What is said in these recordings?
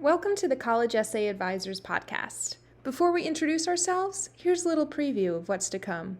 Welcome to the College Essay Advisors podcast. Before we introduce ourselves, here's a little preview of what's to come.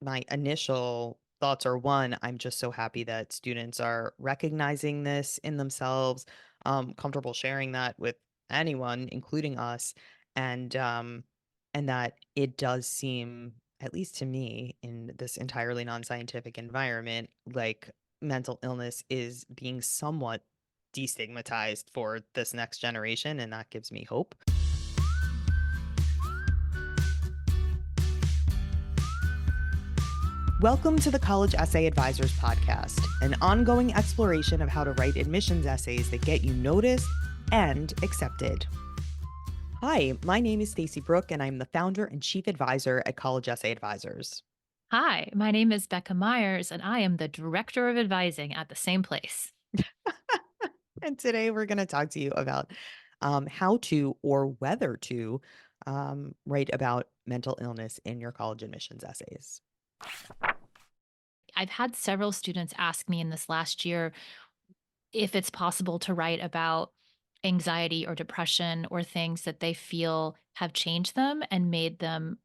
My initial thoughts are one, I'm just so happy that students are recognizing this in themselves, comfortable sharing that with anyone, including us, and and that it does seem, at least to me, in this entirely non-scientific environment, like mental illness is being somewhat destigmatized for this next generation, and that gives me hope. Welcome to the College Essay Advisors podcast, an ongoing exploration of how to write admissions essays that get you noticed and accepted. Hi, my name is Stacey Brooke, and I'm the founder and chief advisor at College Essay Advisors. Hi, my name is Becca Myers, and I am the Director of Advising at the same place. And today we're going to talk to you about how to or whether to write about mental illness in your college admissions essays. I've had several students ask me in this last year if it's possible to write about anxiety or depression or things that they feel have changed them and made them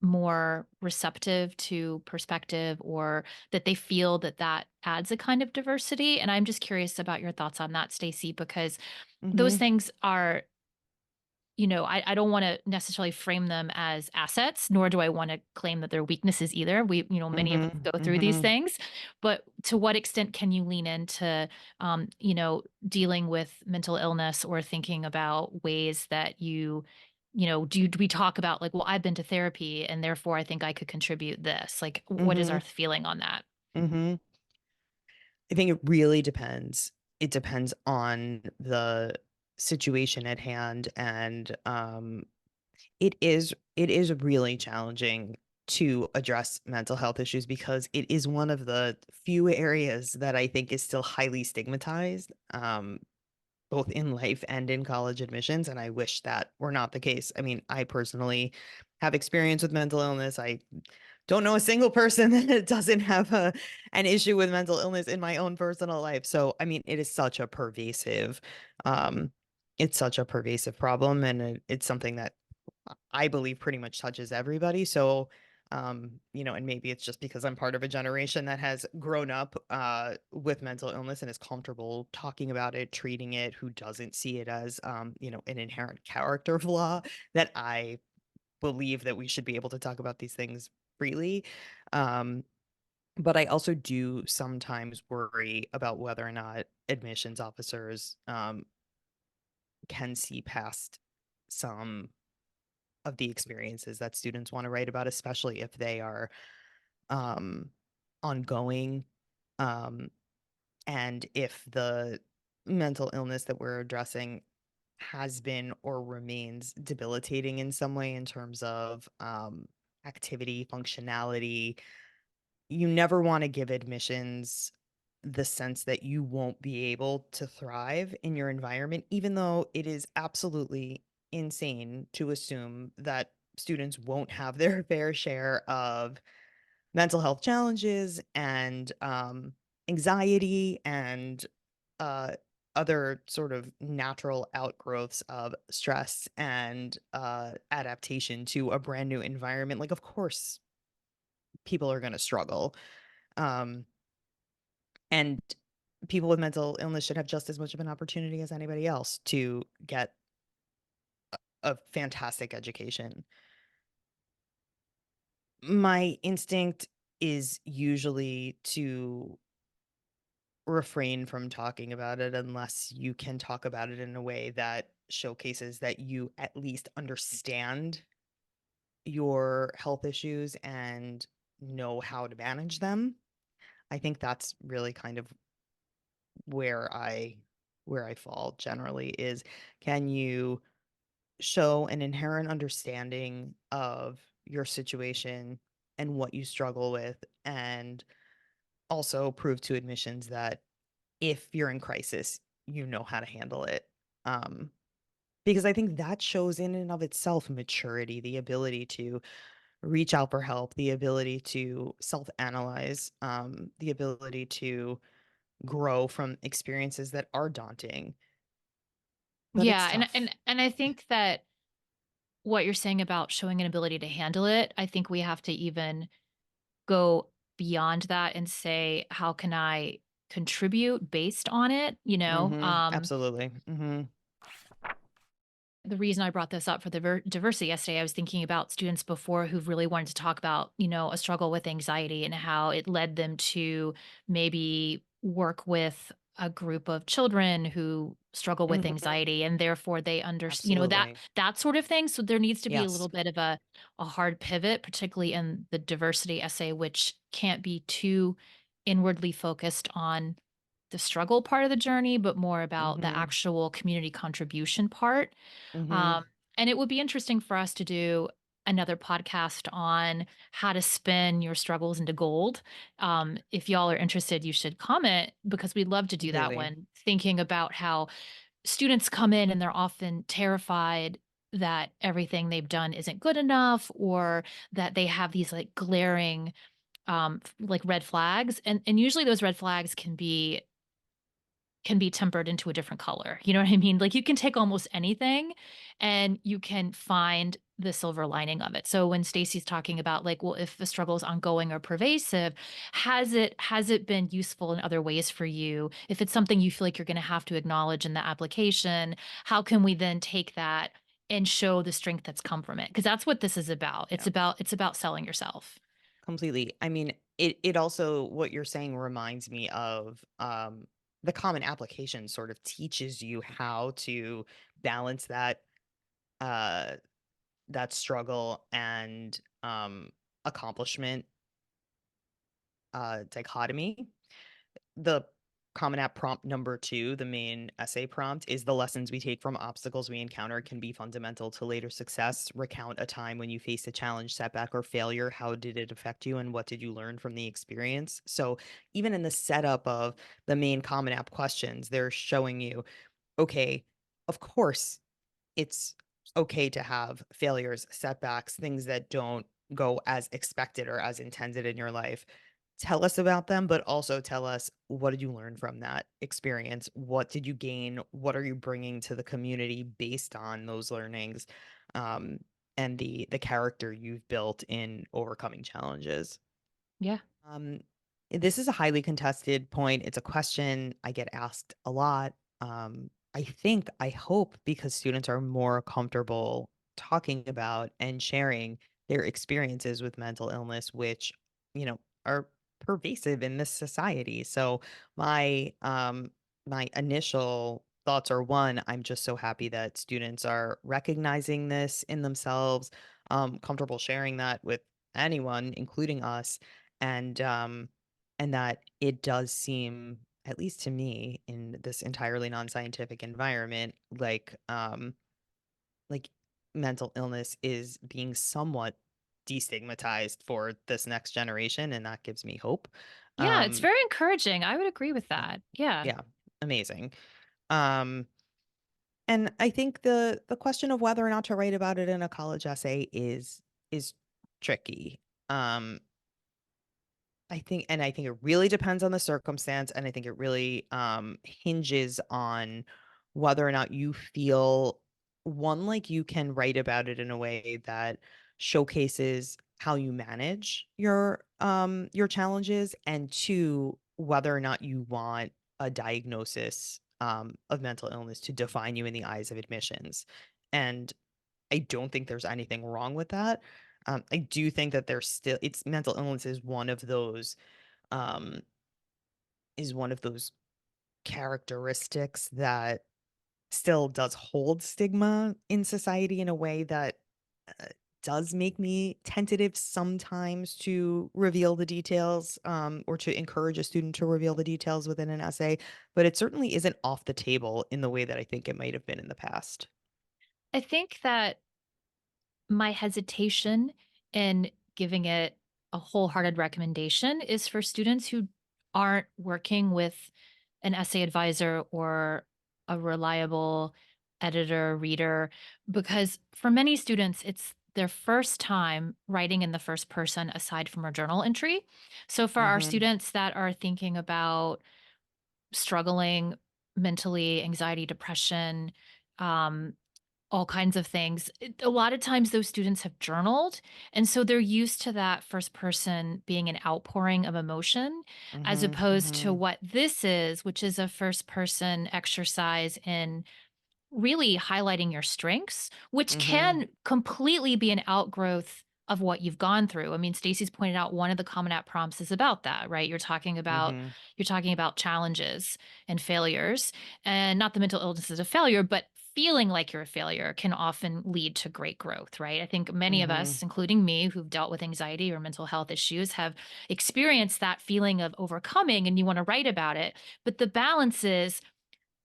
more receptive to perspective, or that they feel that that adds a kind of diversity. And I'm just curious about your thoughts on that, Stacey, because those Hmm. things are, I don't want to necessarily frame them as assets, nor do I want to claim that they're weaknesses either. Many of us Hmm. go through these Hmm. things, but to what extent can you lean into, dealing with mental illness or thinking about ways that do we talk about like, well, I've been to therapy and therefore I think I could contribute this? Like, what is Hmm. our feeling on that? Hmm. I think it really depends. It depends on the situation at hand, and it is really challenging to address mental health issues because it is one of the few areas that I think is still highly stigmatized, both in life and in college admissions, and I wish that were not the case. I mean, I personally have experience with mental illness. I don't know a single person that doesn't have an issue with mental illness in my own personal life. So, I mean, it is such a um, it's such a pervasive problem, and it's something that I believe pretty much touches everybody. So, and maybe it's just because I'm part of a generation that has grown up with mental illness and is comfortable talking about it, treating it, who doesn't see it as, an inherent character flaw, that I believe that we should be able to talk about these things freely. Um, but I also do sometimes worry about whether or not admissions officers can see past some of the experiences that students want to write about, especially if they are um, ongoing. Um, and if the mental illness that we're addressing has been or remains debilitating in some way in terms of activity, functionality. You never want to give admissions the sense that you won't be able to thrive in your environment, even though it is absolutely insane to assume that students won't have their fair share of mental health challenges and anxiety and uh, other sort of natural outgrowths of stress and adaptation to a brand new environment. Like, of course, people are going to struggle. Um, and people with mental illness should have just as much of an opportunity as anybody else to get a fantastic education. My instinct is usually to refrain from talking about it unless you can talk about it in a way that showcases that you at least understand your health issues and know how to manage them. I think that's really kind of where I fall generally is, can you show an inherent understanding of your situation and what you struggle with, and also prove to admissions that if you're in crisis, you know how to handle it. Um, because I think that shows in and of itself maturity, the ability to reach out for help, the ability to self-analyze, the ability to grow from experiences that are daunting. but it's Yeah, and tough. and I think that what you're saying about showing an ability to handle it, I think we have to even go beyond that and say, "How can I contribute based on it?" You know? Absolutely. The reason I brought this up for the diversity yesterday, I was thinking about students before who've really wanted to talk about, a struggle with anxiety and how it led them to maybe work with a group of children who struggle with Mhm. anxiety and therefore they that Absolutely. that sort of thing. So there needs to be a Yes. little bit of a hard pivot, particularly in the diversity essay, which can't be too inwardly focused on the struggle part of the journey, but more about the Mhm. actual community contribution part. Mhm. um, and it would be interesting for us to do another podcast on how to spin your struggles into gold. If y'all are interested, you should comment because we'd love to do that Completely. one, thinking about how students come in and they're often terrified that everything they've done isn't good enough or that they have these like glaring like red flags, and usually those red flags can be tempered into a different color. You know what I mean? Like you can take almost anything and you can find the silver lining of it. So when Stacey's talking about like, well, if the struggle is ongoing or pervasive, has it been useful in other ways for you? If it's something you feel like you're going to have to acknowledge in the application, how can we then take that and show the strength that's come from it? Because that's what this is about. Yeah. It's about selling yourself. Completely. I mean, it also what you're saying reminds me of the common application sort of teaches you how to balance uh that struggle and accomplishment dichotomy. The Common App prompt number 2, the main essay prompt, is the lessons we take from obstacles we encounter can be fundamental to later success. Recount a time when you faced a challenge, setback, or failure. How did it affect you, and what did you learn from the experience? So, even in the setup of the main Common App questions, they're showing you, okay, of course, it's okay to have failures, setbacks, things that don't go as expected or as intended in your life. Tell us about them, but also tell us, what did you learn from that experience? What did you gain? What are you bringing to the community based on those learnings, um, and the character you've built in overcoming challenges? Yeah. Um, this is a highly contested point. It's a question I get asked a lot. I hope because students are more comfortable talking about and sharing their experiences with mental illness, which, are pervasive in this society. So my initial thoughts are, one, I'm just so happy that students are recognizing this in themselves, comfortable sharing that with anyone, including us, and that it does seem, at least to me, in this entirely non-scientific environment, like mental illness is being somewhat destigmatized for this next generation, and that gives me hope. Yeah, it's Um, very encouraging. I would agree with yeah, that. Yeah. yeah, amazing. Um, and I think the question of whether or not to write about it in a college essay is tricky. Um, I think it really depends on the circumstance, and I think it really, hinges on whether or not you feel, one, like you can write about it in a way that showcases how you manage your challenges, and two, whether or not you want a diagnosis, of mental illness to define you in the eyes of admissions. And I don't think there's anything wrong with that. I do think that there's still it's mental illness um, is one of those characteristics that still does hold stigma in society in a way that uh, does make me tentative sometimes to reveal the details, or to encourage a student to reveal the details within an essay. But it certainly isn't off the table in the way that I think it might have been in the past. I think that my hesitation in giving it a wholehearted recommendation is for students who aren't working with an essay advisor or a reliable editor, reader, because for many students, it's their first time writing in the first person aside from a journal entry. So for our Hmm. students that are thinking about struggling mentally, anxiety, depression, um, all kinds of things. A lot of times those students have journaled, and so they're used to that first person being an outpouring of emotion, as Mhm. opposed to Mhm. what this is, which is a first person exercise in really highlighting your strengths, which Mhm. can completely be an outgrowth of what you've gone through. I mean, Stacey's pointed out one of the Common App prompts is about that, right? Mhm. You're talking about challenges and failures, and not the mental illness is a failure, but feeling like you're a failure can often lead to great growth, right? I think many of us, Mhm. including me, who've dealt with anxiety or mental health issues, have experienced that feeling of overcoming and you want to write about it. But the balance is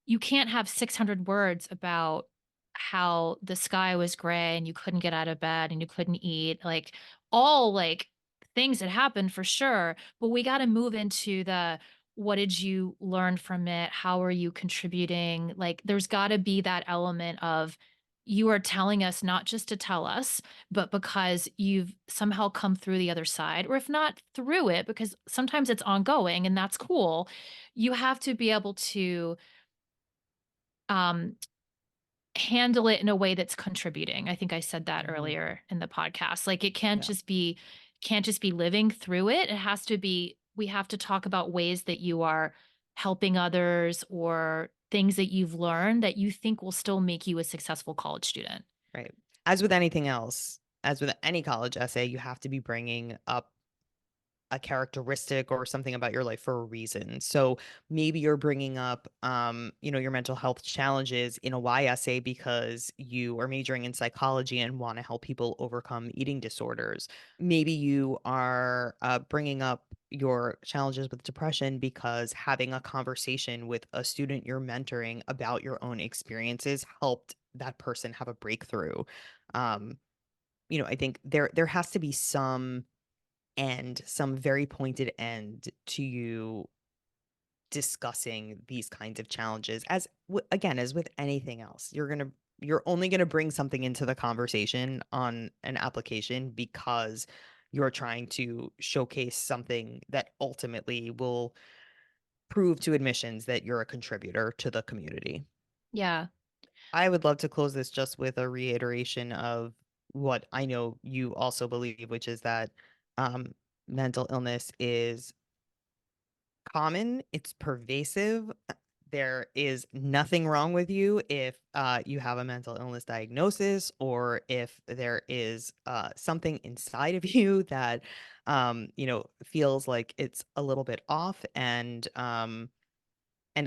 you can't have 600 words about how the sky was gray and you couldn't get out of bed and you couldn't eat, like, all, like, things that happened for sure, but we gotta move into the, what did you learn from it? How are you contributing? Like, there's gotta be that element of, you are telling us not just to tell us, but because you've somehow come through the other side, or if not through it, because sometimes it's ongoing and that's cool, you have to be able to um, handle it in a way that's contributing. I think I said that Mhm. earlier in the podcast. Like it Yeah. can't just be living through it. It has to be, we have to talk about ways that you are helping others or things that you've learned that you think will still make you a successful college student. Right. As with anything else, as with any college essay, you have to be bringing up a characteristic or something about your life for a reason. So maybe you're bringing up, your mental health challenges in a Y essay because you are majoring in psychology and want to help people overcome eating disorders. Maybe you are bringing up your challenges with depression because having a conversation with a student you're mentoring about your own experiences helped that person have a breakthrough. Um, I think there has to be some very pointed end to you discussing these kinds of challenges again, as with anything else, you're only going to bring something into the conversation on an application because you're trying to showcase something that ultimately will prove to admissions that you're a contributor to the community. Yeah, I would love to close this just with a reiteration of what I know you also believe, which is that um, mental illness is common, it's pervasive. There is nothing wrong with you if you have a mental illness diagnosis or if there is something inside of you that feels like it's a little bit off, and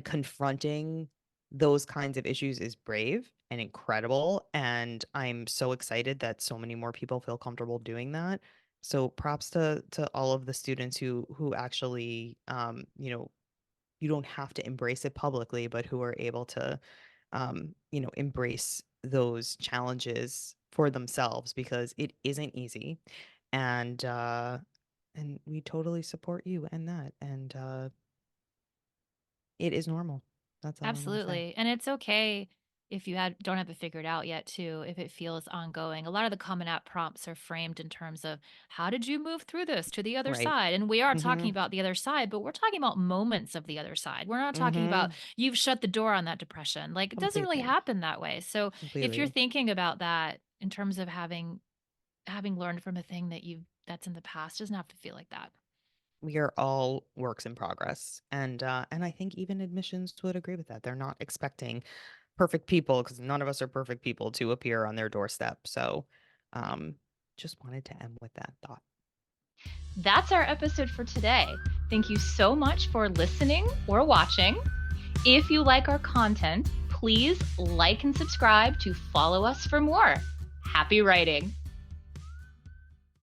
confronting those kinds of issues is brave and incredible, and I'm so excited that so many more people feel comfortable doing that. So props to all of the students who actually you don't have to embrace it publicly, but who are able to embrace those challenges for themselves because it isn't easy. And we totally support you and that. And it is normal. That's all I want to say. absolutely. And it's okay if you don't have it figured out yet too, if it feels ongoing. A lot of the Common App prompts are framed in terms of, how did you move through this to the other Right. side? And we are talking Mhm. about the other side, but we're talking about moments of the other side. We're not talking about Mhm. you've shut the door on that depression. Like it doesn't really Completely. happen that way. So if you're Completely. thinking about that in terms of having learned from a thing that's in the past, doesn't have to feel like that. We are all works in progress. And I think even admissions would agree with that. They're not expecting perfect people because none of us are perfect people to appear on their doorstep. So um just wanted to end with that thought. That's our episode for today. Thank you so much for listening or watching. If you like our content, please like and subscribe to follow us for more. Happy writing!